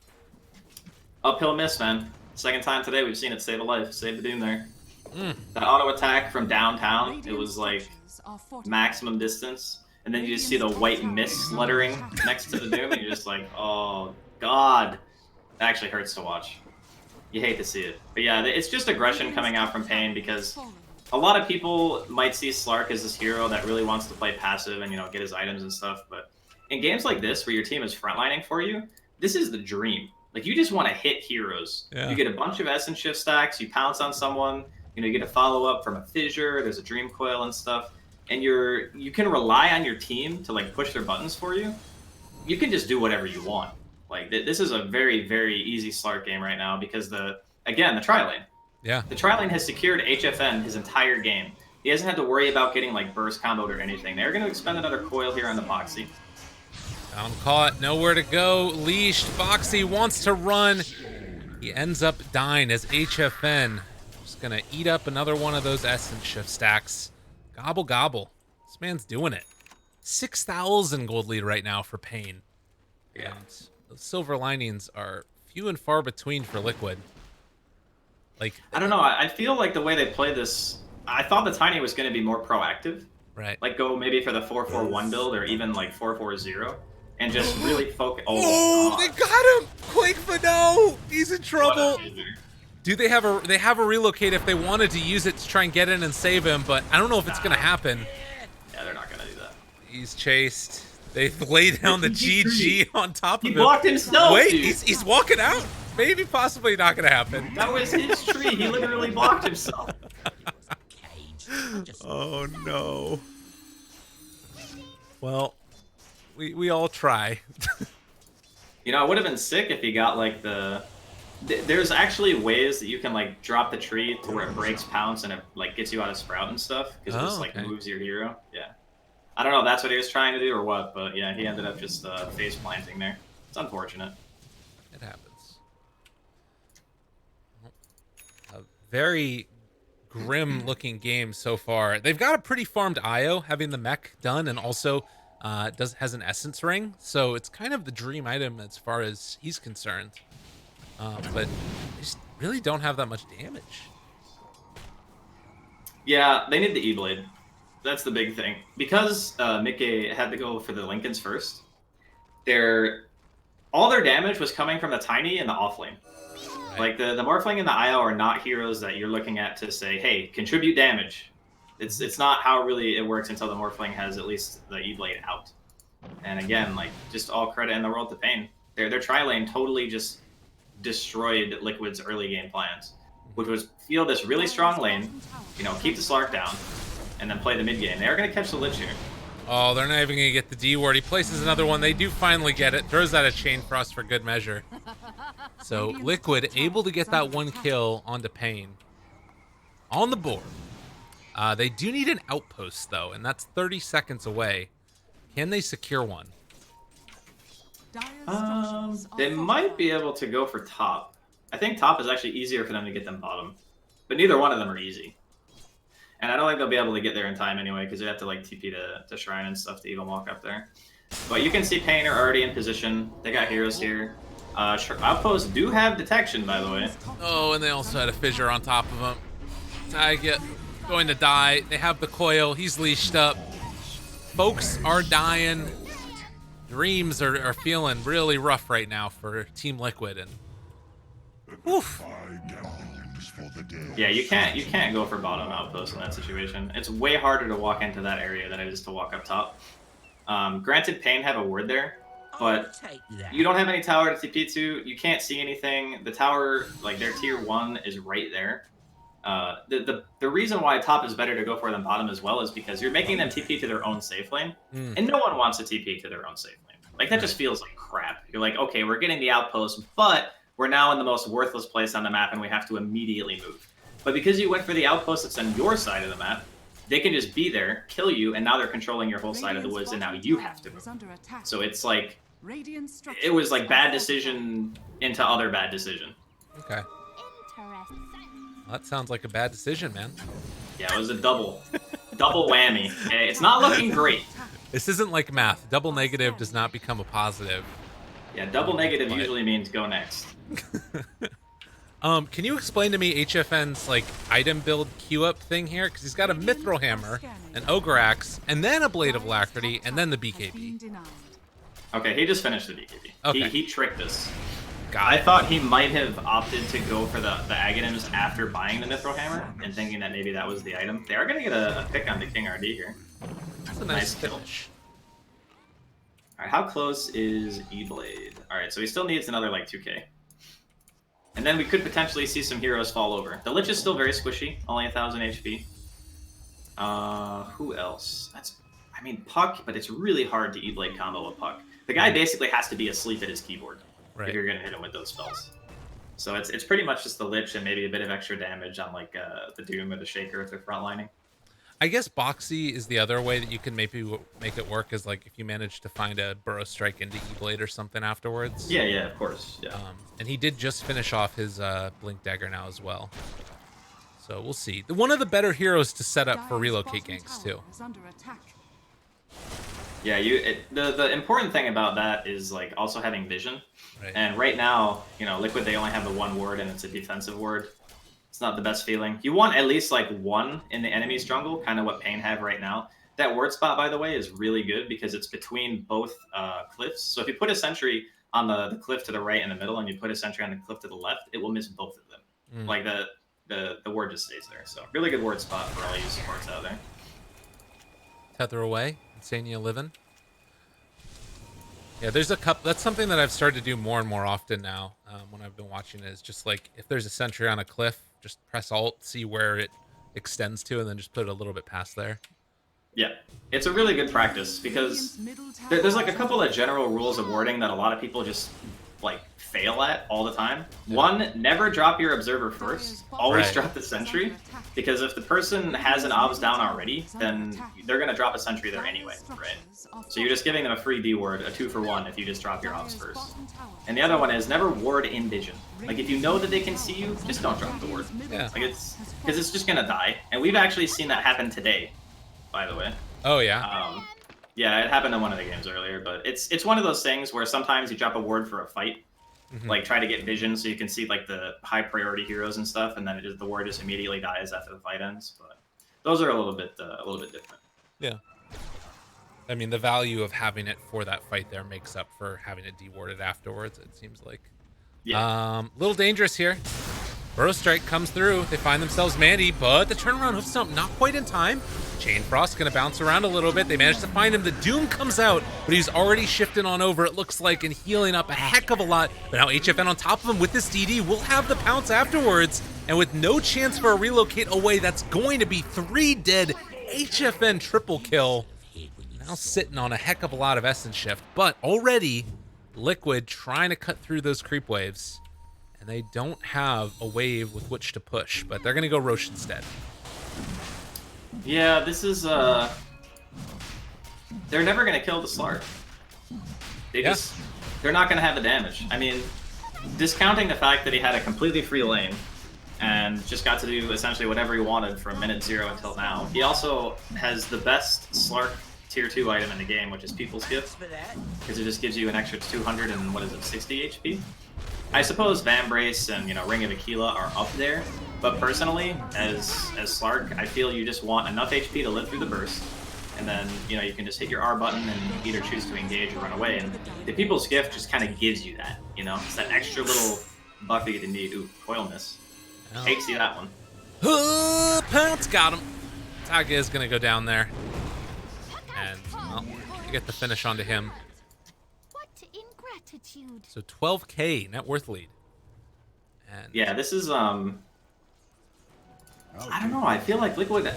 Uphill miss, man. Second time today we've seen it save a life. Save the Doom there. That auto attack from downtown, it was like maximum distance. And then you just see the white mist sluttering next to the Doom, and you're just like, oh god. It actually hurts to watch. You hate to see it. But yeah, it's just aggression coming out from paiN, because a lot of people might see Slark as this hero that really wants to play passive and, you know, get his items and stuff. But in games like this, where your team is frontlining for you, this is the dream. Like, you just want to hit heroes. Yeah. You get a bunch of Essence Shift stacks, you pounce on someone, you know, you get a follow-up from a Fissure, there's a Dream Coil and stuff, and you can rely on your team to, like, push their buttons for you. You can just do whatever you want. Like, this is a very, very easy Slark game right now, because the again, the tri-lane. Yeah. The tri-lane has secured HFN his entire game. He hasn't had to worry about getting like burst comboed or anything. They're going to expend another coil here on the Boxy. Found caught, nowhere to go. Leashed. Foxy wants to run. He ends up dying as HFN just going to eat up another one of those Essence Shift stacks. Gobble, gobble. This man's doing it. 6,000 gold lead right now for paiN. Yeah. And those silver linings are few and far between for Liquid. Like, I don't know. I feel like the way they play this, I thought the Tiny was going to be more proactive. right. Like go maybe for the 4-4-1 build or even like 4-4-0 and just really focus. Oh, they got him! Quake no! He's in trouble. What a loser. Do they have a relocate if they wanted to use it to try and get in and save him, but I don't know if it's gonna happen. Yeah, they're not gonna do that. He's chased. They lay down the GG on top of him. He blocked himself. Wait, dude. he's walking out? Maybe, possibly not gonna happen. That was his tree. He literally blocked himself. Oh no. Well, we all try. You know, it would have been sick if he got like the. There's actually ways that you can like drop the tree to where it breaks pounce and it like gets you out of sprout and stuff because it just like okay. moves your hero. Yeah. I don't know if that's what he was trying to do or what, but yeah, he ended up just face planting there. It's unfortunate. It happens. A very grim looking game so far. They've got a pretty farmed IO, having the mech done, and also has an essence ring, so it's kind of the dream item as far as he's concerned. But they just really don't have that much damage. Yeah, they need the E-Blade. That's the big thing. Because Mickey had to go for the Lincolns first, all their damage was coming from the Tiny and the offlane. Right. Like the Morphling and the IO are not heroes that you're looking at to say, hey, contribute damage. It's not how really it works until the Morphling has at least the E-Blade out. And again, like just all credit in the world to paiN. Their tri-lane totally just destroyed Liquid's early game plans, which was field this really strong lane, you know, keep the Slark down, and then play the mid game. They are going to catch the Lich here. Oh, they're not even going to get the D ward. He places another one. They do finally get it. Throws out a Chain Frost for good measure. So Liquid able to get that one kill onto paiN. On the board. They do need an outpost, though, and that's 30 seconds away. Can they secure one? They might be able to go for top. I think top is actually easier for them to get them bottom. But neither one of them are easy. And I don't think they'll be able to get there in time anyway, because they have to like TP to Shrine and stuff to even walk up there. But you can see paiN are already in position. They got heroes here. Outposts do have detection, by the way. Oh, and they also had a fissure on top of him. Taiga going to die. They have the coil. He's leashed up. Folks are dying. Dreams are feeling really rough right now for Team Liquid, and oof. Yeah, you can't go for bottom outpost in that situation. It's way harder to walk into that area than it is to walk up top. Granted, paiN have a ward there, but you don't have any tower to TP to. You can't see anything. The tower, like their tier 1, is right there. The reason why top is better to go for than bottom as well is because you're making them TP to their own safe lane, and no one wants to TP to their own safe lane. Like that just feels like crap. You're like, okay, we're getting the outpost, but we're now in the most worthless place on the map, and we have to immediately move. But because you went for the outpost that's on your side of the map, they can just be there, kill you, and now they're controlling your whole side of the woods, and now you have to move. So it's like, it was like bad decision into other bad decision. Okay. Well, that sounds like a bad decision, man. Yeah, it was a double whammy. Okay? It's not looking great. This isn't like math. Double negative does not become a positive. Yeah, double negative usually means go next. Can you explain to me HFN's like item build queue up thing here? Because he's got a Mithril Hammer, an Ogre Axe, and then a Blade of Alacrity, and then the BKB. Okay, he just finished the BKB. Okay. He tricked us. Got I it. thought he might have opted to go for the Aghanims after buying the Mithril Hammer and thinking that maybe that was the item. They are going to get a pick on the King RD here. That's a nice kill. finish. Alright, how close is E-Blade? Alright, so he still needs another like 2k. And then we could potentially see some heroes fall over. The Lich is still very squishy, only 1000 HP. Who else? I mean, Puck, but it's really hard to E-Blade combo with Puck. The guy basically has to be asleep at his keyboard if you're going to hit him with those spells. So it's pretty much just the Lich and maybe a bit of extra damage on like the Doom or the Shaker if they're frontlining. I guess Boxy is the other way that you can maybe make it work, is like if you manage to find a Burrow Strike into E-Blade or something afterwards. Yeah, yeah, of course. Yeah. And he did just finish off his Blink Dagger now as well. So we'll see. One of the better heroes to set up for Dire's relocate bottom ganks tower too. is under attack. Yeah, the important thing about that is like also having vision. Right. And right now, you know, Liquid, they only have the one ward and it's a defensive ward. It's not the best feeling. You want at least like one in the enemy's jungle, kind of what paiN have right now. That ward spot, by the way, is really good because it's between both cliffs. So if you put a sentry on the cliff to the right and the middle, and you put a sentry on the cliff to the left, it will miss both of them. Like the ward just stays there. So really good ward spot for all you supports out there. Tether away. Insania living. Yeah, there's a couple. That's something that I've started to do more and more often now when I've been watching it. Is just like if there's a sentry on a cliff, just press Alt, see where it extends to, and then just put it a little bit past there. Yeah, it's a really good practice because there's like a couple of general rules of warding that a lot of people just like fail at all the time. Yeah. One, never drop your observer first. Always Right. drop the sentry, because if the person has an obs down already, then they're gonna drop a sentry there anyway, right? So you're just giving them a free D ward, a 2-for-1 if you just drop your obs first. And the other one is never ward in vision. Like if you know that they can see you, just don't drop the ward. Yeah. Like it's because it's just gonna die. And we've actually seen that happen today, by the way. Oh yeah. Yeah, it happened in one of the games earlier, but it's one of those things where sometimes you drop a ward for a fight, like try to get vision so you can see like the high priority heroes and stuff, and then the ward just immediately dies after the fight ends. But those are a little bit different. Yeah. I mean, the value of having it for that fight there makes up for having it dewarded afterwards, it seems like. Yeah. Little dangerous here. Burrow Strike comes through. They find themselves Mandy, but the turnaround hoof stomp not quite in time. Chain Frost gonna bounce around a little bit. They manage to find him. The Doom comes out, but he's already shifting on over, it looks like, and healing up a heck of a lot. But now HFN on top of him with this DD will have the pounce afterwards. And with no chance for a relocate away, that's going to be 3 dead. HFN triple kill. Now sitting on a heck of a lot of Essence Shift, but already Liquid trying to cut through those creep waves. And they don't have a wave with which to push, but they're going to go Roche instead. Yeah, this is they're never gonna kill the Slark. They're not gonna have the damage. I mean, discounting the fact that he had a completely free lane and just got to do essentially whatever he wanted from minute 0 until now. He also has the best Slark tier 2 item in the game, which is People's Gift, because it just gives you an extra 200 and what is it, 60 HP. I suppose Vambrace and Ring of Aquila are up there, but personally, as Slark, I feel you just want enough HP to live through the burst, and then you can just hit your R button and either choose to engage or run away. And the People's Gift just kind of gives you that, it's that extra little buff that you need. Ooh, coil miss. Hate to see that one. Pounce got him. Taga is gonna go down there, and well, you get the finish onto him. So 12K net worth lead. And yeah, this is I don't know. I feel like Liquid,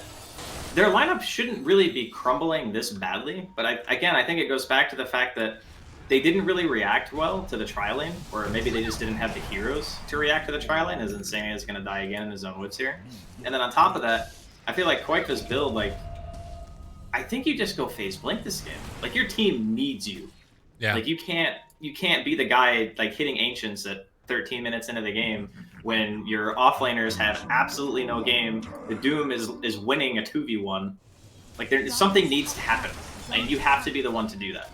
their lineup shouldn't really be crumbling this badly. But I think it goes back to the fact that they didn't really react well to the tri-lane, or maybe they just didn't have the heroes to react to the tri-lane, as Insania is going to die again in his own woods here. And then on top of that, I feel like Koikva's build, like, I think you just go phase blink this game. Like, your team needs you. yeah, Like, you can't be the guy, like, hitting Ancients at 13 minutes into the game when your offlaners have absolutely no game. The Doom is winning a 2v1. Like, something needs to happen, and you have to be the one to do that.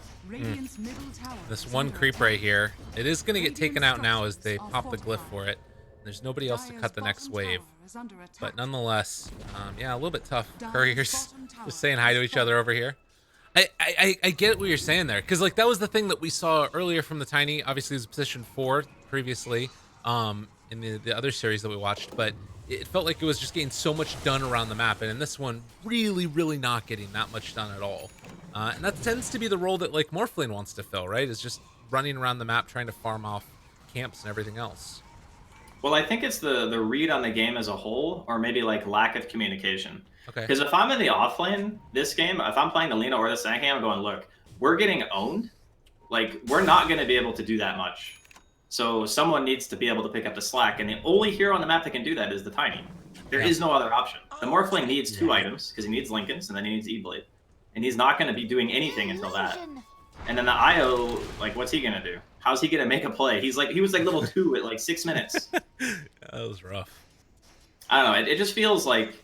this one creep right here, it is going to get taken out now as they pop the glyph for it. There's nobody else to cut the next wave. But nonetheless, yeah, a little bit tough. Couriers just saying hi to each other over here. I get what you're saying there, because like that was the thing that we saw earlier from the Tiny. Obviously, it was position 4 previously in the other series that we watched, but it felt like it was just getting so much done around the map, and in this one, really not getting that much done at all. And that tends to be the role that like Morphling wants to fill, right? Is just running around the map trying to farm off camps and everything else. Well, I think it's the read on the game as a whole, or maybe like lack of communication. Okay. Because if I'm in the offlane this game, if I'm playing the Lina or the Sank game, I'm going, look, we're getting owned. Like, we're not going to be able to do that much. So someone needs to be able to pick up the slack, and the only hero on the map that can do that is the Tiny. There is no other option. The Morphling needs 2 items, because he needs Linken's, and then he needs E-Blade. And he's not going to be doing anything until that. And then the IO, like, what's he going to do? How's he going to make a play? He was like level 2 at like 6 minutes. That was rough. I don't know. It just feels like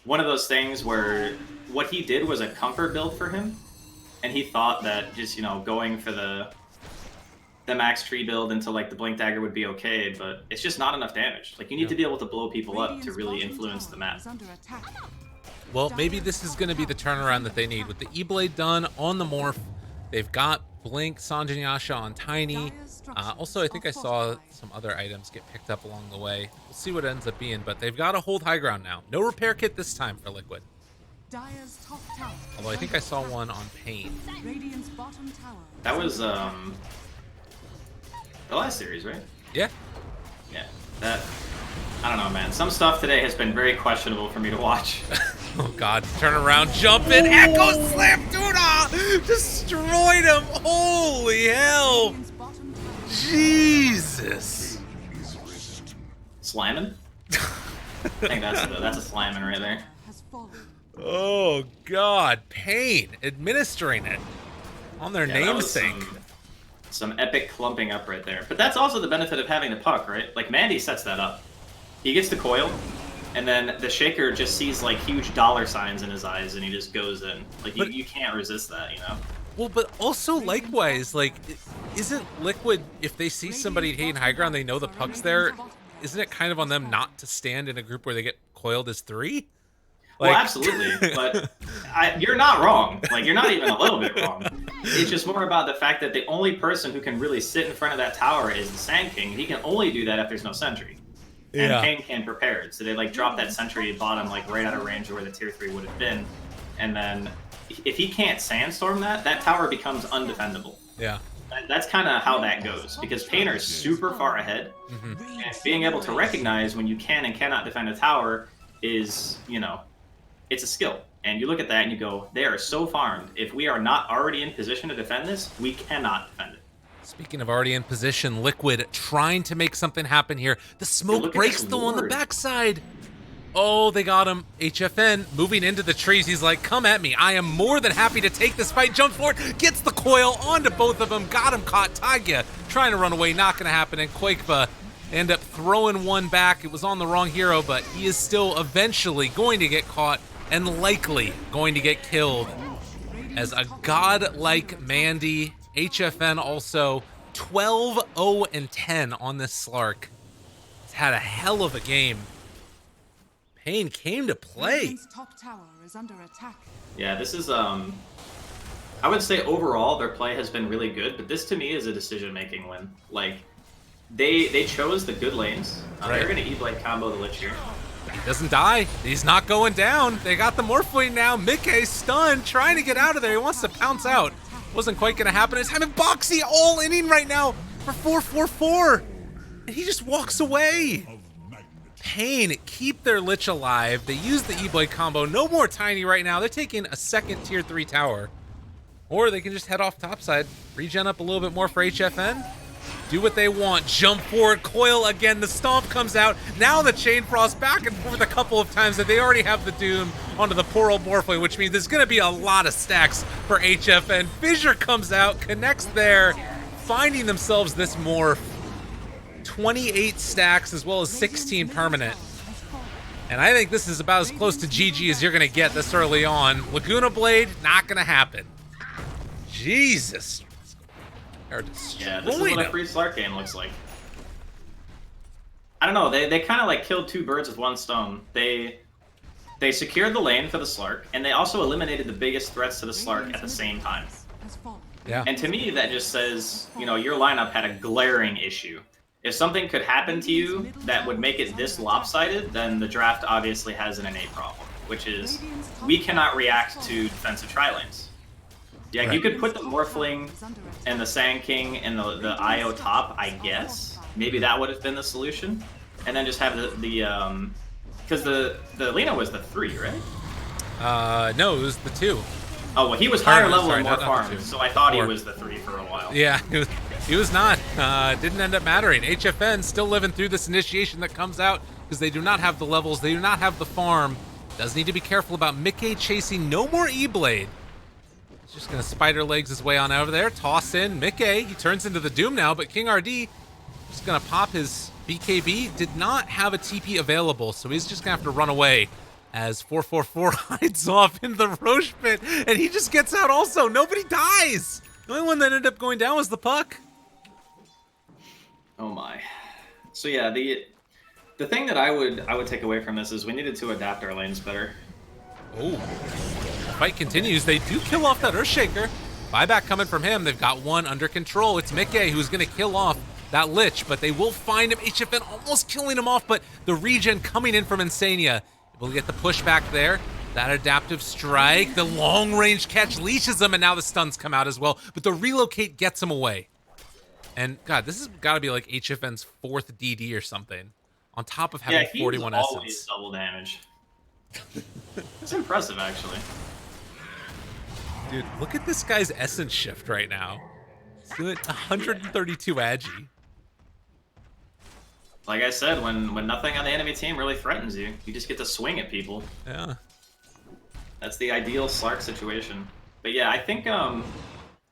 one of those things where what he did was a comfort build for him, and he thought that just, you know, going for the max tree build into like the blink dagger would be okay, but it's just not enough damage. Like, you need to be able to blow people up to really influence the map. Well, maybe this is going to be the turnaround that they need. With the E-Blade done on the Morph, they've got Blink, Sanjin Yasha on Tiny. Also, I think I saw some other items get picked up along the way. We'll see what it ends up being, but they've got to hold high ground now. No repair kit this time for Liquid. Although I think I saw one on paiN. That was the last series, right? Yeah. Yeah. That, I don't know, man. Some stuff today has been very questionable for me to watch. Oh god, turn around, jump in, Echo Slam Tuna! Destroyed him! Holy hell! Jesus! Slamming? I think that's a slamming right there. Oh god, paiN administering it on their namesake. Some epic clumping up right there. But that's also the benefit of having the puck, right? Like, Mandy sets that up. He gets the coil, and then the Shaker just sees, like, huge dollar signs in his eyes, and he just goes in. Like, you can't resist that, you know? Well, but also, likewise, like, isn't Liquid, if they see somebody hitting high ground, they know the puck's there, isn't it kind of on them not to stand in a group where they get coiled as 3? Like... Well, absolutely, but you're not wrong. Like, you're not even a little bit wrong. It's just more about the fact that the only person who can really sit in front of that tower is the Sand King. He can only do that if there's no sentry. And paiN can prepare it. So they, like, drop that sentry bottom, like, right out of range of where the tier 3 would have been. And then if he can't sandstorm that tower becomes undefendable. Yeah. That's kind of how that goes, because paiN are super far ahead. And being able to recognize when you can and cannot defend a tower is, you know, it's a skill. And you look at that and you go, they are so farmed. If we are not already in position to defend this, we cannot defend it. Speaking of already in position, Liquid trying to make something happen here. The smoke breaks though on the backside. Oh, they got him. HFN moving into the trees. He's like, come at me. I am more than happy to take this fight. Jumps forward, gets the coil onto both of them. Got him caught. Taiga trying to run away. Not going to happen. And Quakeba end up throwing one back. It was on the wrong hero, but he is still eventually going to get caught and likely going to get killed as a god-like Mandy. HFN also 12-0-10 on this Slark. He's had a hell of a game. paiN came to play. Top tower is under attack. Yeah, this is I would say overall their play has been really good, but this to me is a decision-making win. Like, they chose the good lanes. They're gonna E-Blade combo the Lich here. He doesn't die. He's not going down. They got the Morphling now. Mickey stunned, trying to get out of there. He wants to pounce out. Wasn't quite going to happen. It's having Boxy all inning right now for 4-4-4. And he just walks away. paiN keep their Lich alive. They use the E-Blade combo. No more Tiny right now. They're taking a second tier 3 tower. Or they can just head off topside, regen up a little bit more for HFN. Do what they want. Jump forward, coil again. The stomp comes out. Now the Chain Frost back and forth a couple of times that they already have the Doom onto the poor old Morphling, which means there's going to be a lot of stacks for HFN. Fissure comes out, connects there, finding themselves this Morph. 28 stacks as well as 16 permanent. And I think this is about as close to GG as you're going to get this early on. Laguna Blade, not going to happen. Jesus. Yeah, this is what a free Slark game looks like. I don't know, they kind of like killed 2 birds with 1 stone. They secured the lane for the Slark, and they also eliminated the biggest threats to the Slark at the same time. Yeah. And to me, that just says, you know, your lineup had a glaring issue. If something could happen to you that would make it this lopsided, then the draft obviously has an innate problem, which is we cannot react to defensive tri-lanes. Yeah, right. You could put the Morphling and the Sand King and the IO top, I guess. Maybe that would have been the solution. And then just have the because the Lina was the 3, right? No, it was the 2. Oh, well, he was higher level and more farmed, so I thought he was the 3 for a while. Yeah. He was not. Didn't end up mattering. HFN still living through this initiation that comes out because they do not have the levels. They do not have the farm. Does need to be careful about miCKe chasing. No more E-Blade. He's just going to spider legs his way on over there. Toss in miCKe. He turns into the Doom now, but King RD just going to pop his BKB. Did not have a TP available, so he's just going to have to run away as 444 hides off in the Roche pit, and he just gets out also. Nobody dies. The only one that ended up going down was the Puck. Oh my. So yeah, the thing that I would take away from this is we needed to adapt our lanes better. Oh, the fight continues. They do kill off that Earthshaker. Buyback coming from him. They've got one under control. It's miCKe who's going to kill off that Lich, but they will find him. HFN almost killing him off, but the regen coming in from Insania. We'll get the pushback there. That adaptive strike, the long-range catch leashes him, and now the stuns come out as well. But the relocate gets him away. And, God, this has got to be like HFN's 4th DD or something. On top of having 41 essence. Always double damage. It's impressive, actually. Dude, look at this guy's essence shift right now. He's doing 132 agi. Like I said, when nothing on the enemy team really threatens you, you just get to swing at people. Yeah. That's the ideal Slark situation. But yeah, I think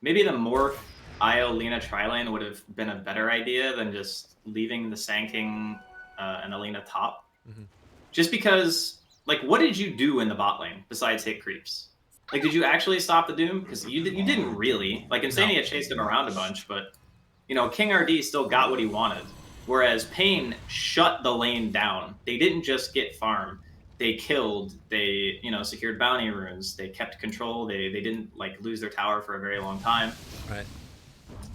maybe the Morph Io Lina tri-lane would have been a better idea than just leaving the Sand and Alina top. Mm-hmm. Just because, like, what did you do in the bot lane besides hit creeps? Like, did you actually stop the Doom? Because you didn't really. Like, Insania chased him around a bunch, but, you know, King RD still got what he wanted. Whereas paiN shut the lane down. They didn't just get farm. They killed. They, you know, secured bounty runes. They kept control. They didn't, like, lose their tower for a very long time. Right.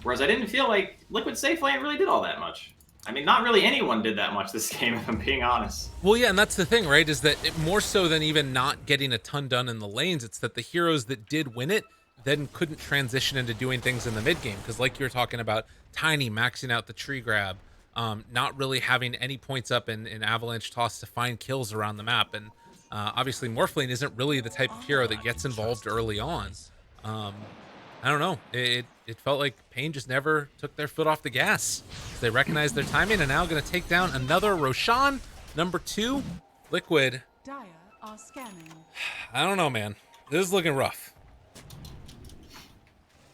Whereas I didn't feel like Liquid Safe Lane really did all that much. I mean, not really anyone did that much this game, if I'm being honest. Well, yeah, and that's the thing, right? Is that more so than even not getting a ton done in the lanes, it's that the heroes that did win it then couldn't transition into doing things in the mid game. Because like you were talking about, Tiny maxing out the tree grab, not really having any points up in Avalanche toss to find kills around the map. And obviously, Morphling isn't really the type of hero that gets involved early on. I don't know. It felt like paiN just never took their foot off the gas. They recognized their timing and now going to take down another Roshan. Number 2, Liquid. Dire are scanning. I don't know, man. This is looking rough.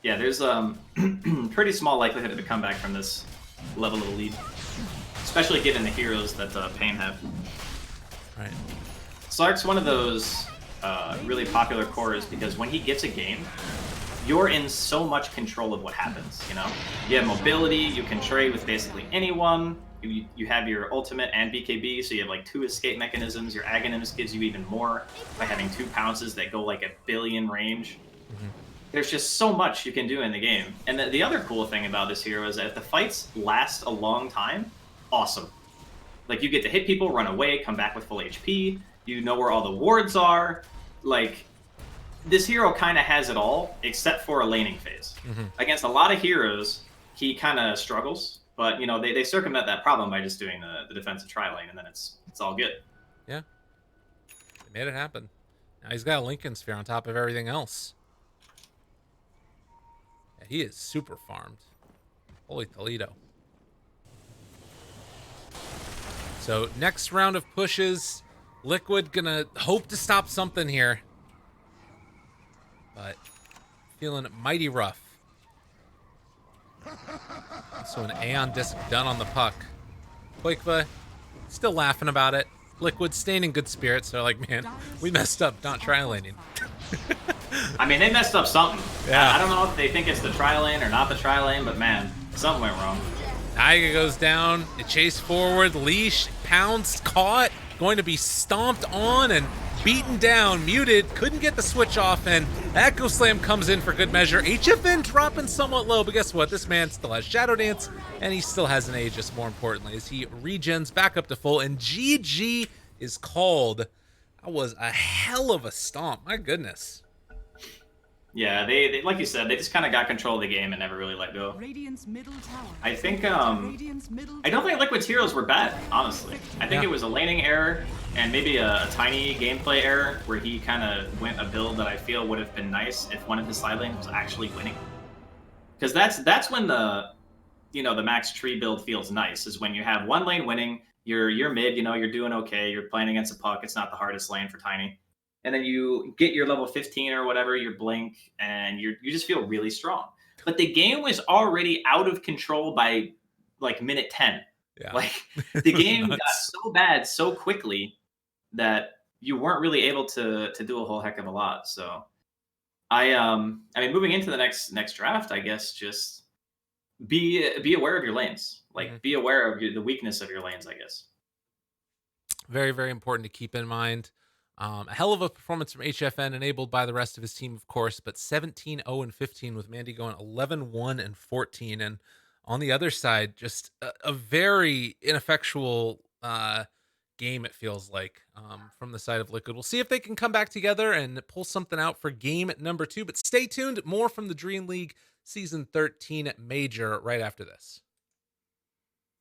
Yeah, there's pretty small likelihood of a comeback from this level of a lead, especially given the heroes that paiN have. Right. Slark's one of those really popular cores because when he gets a game, you're in so much control of what happens, you know? You have mobility, you can trade with basically anyone, you have your ultimate and BKB, so you have like 2 escape mechanisms, your Aghanim's gives you even more by having 2 pounces that go like 1 billion range. Mm-hmm. There's just so much you can do in the game. And the other cool thing about this hero is that if the fights last a long time, awesome. Like, you get to hit people, run away, come back with full HP, you know where all the wards are, like... This hero kind of has it all, except for a laning phase. Mm-hmm. Against a lot of heroes, he kind of struggles, but you know they circumvent that problem by just doing the defensive tri-lane, and then it's all good. Yeah. They made it happen. Now he's got a Lincoln Sphere on top of everything else. Yeah, he is super farmed. Holy Toledo. So next round of pushes, Liquid gonna hope to stop something here. But feeling mighty rough. So an Aeon Disc done on the Puck. Quakeva still laughing about it. Liquid staying in good spirits. They're like, man, we messed up not tri-laning. I mean, they messed up something. Yeah. I don't know if they think it's the tri-lane or not the tri-lane, but man, something went wrong. Taiga goes down. They chase forward. Leash, pounced, caught. Going to be stomped on and beaten down, muted, couldn't get the switch off, and Echo Slam comes in for good measure. HFN dropping somewhat low, but guess what? This man still has Shadow Dance, and he still has an Aegis, more importantly, as he regens back up to full, and GG is called. That was a hell of a stomp, my goodness. Yeah, they like you said, they just kind of got control of the game and never really let go. Radiant's middle tower. I think, I don't think Liquid's heroes were bad, honestly. I think it was a laning error and maybe a tiny gameplay error where he kind of went a build that I feel would have been nice if one of his side lanes was actually winning. Because that's when the the max tree build feels nice is when you have one lane winning, you're mid, you're doing okay, you're playing against a puck, it's not the hardest lane for Tiny. And then you get your level 15 or whatever, your blink, and you just feel really strong. But the game was already out of control by like minute 10. Yeah. Like It the was game got nuts. so bad so quickly that you weren't really able to do a whole heck of a lot. So I mean, moving into the next draft, I guess just be aware of your lanes. Mhm. Like be aware of the weakness of your lanes, I guess. Very, very important to keep in mind. A hell of a performance from HFN, enabled by the rest of his team, of course, but 17-0-15 with Mandy going 11-1-14. And on the other side, just a very ineffectual game, it feels like, from the side of Liquid. We'll see if they can come back together and pull something out for game number 2. But stay tuned. More from the Dream League Season 13 Major right after this.